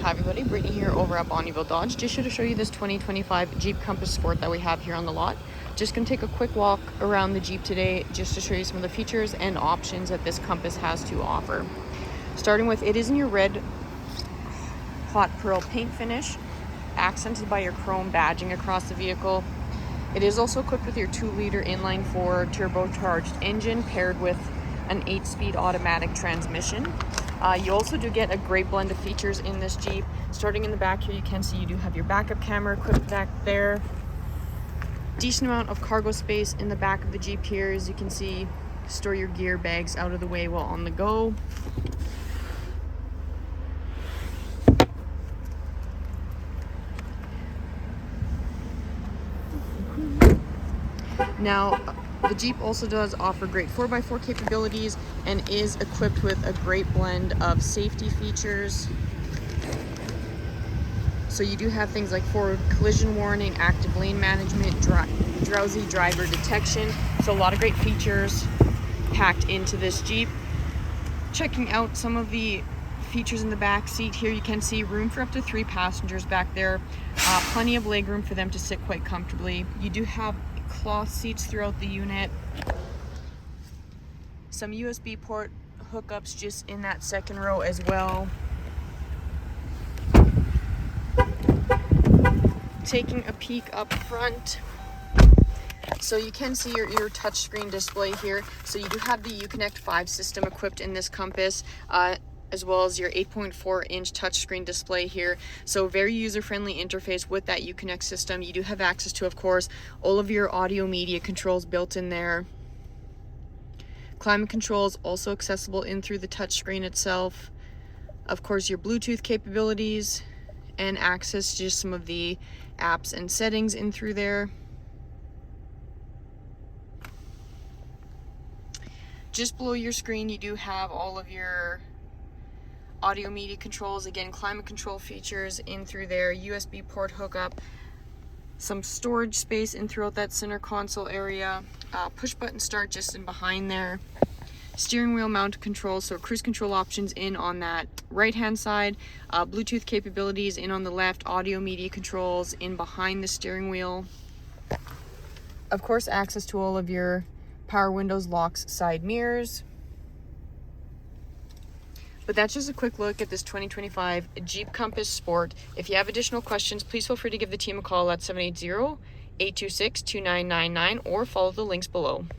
Hi everybody, Brittany here over at Bonnyville Dodge. Just here to show you this 2025 Jeep Compass Sport that we have here on the lot. Just gonna take a quick walk around the Jeep today just to show you some of the features and options that this Compass has to offer. Starting with, it is in your red hot pearl paint finish, accented by your chrome badging across the vehicle. It is also equipped with your 2-liter inline-4 turbocharged engine paired with an 8-speed automatic transmission. You also do get a great blend of features in this Jeep. Starting in the back here, you can see you do have your backup camera equipped back there. Decent amount of cargo space in the back of the Jeep here. As you can see, store your gear bags out of the way while on the go. Now, the Jeep also does offer great 4x4 capabilities and is equipped with a great blend of safety features. So you do have things like forward collision warning, active lane management, drowsy driver detection. So a lot of great features packed into this Jeep. Checking out some of the features in the back seat here, you can see room for up to 3 passengers back there. Plenty of leg room for them to sit quite comfortably. You do have cloth seats throughout the unit. Some USB port hookups just in that second row as well. Taking a peek up front, so you can see your touchscreen display here. So you do have the Uconnect 5 system equipped in this Compass, as well as your 8.4-inch touchscreen display here. So very user-friendly interface with that Uconnect system. You do have access to, of course, all of your audio media controls built in there. Climate controls also accessible in through the touchscreen itself. Of course, your Bluetooth capabilities and access to just some of the apps and settings in through there. Just below your screen, you do have all of your audio media controls, again, climate control features in through there, USB port hookup, some storage space in throughout that center console area, push button start just in behind there, steering wheel mount controls, so cruise control options in on that right hand side, Bluetooth capabilities in on the left, audio media controls in behind the steering wheel. Of course, access to all of your power windows, locks, side mirrors. But that's just a quick look at this 2025 Jeep Compass Sport. If you have additional questions, please feel free to give the team a call at 780-826-2999 or follow the links below.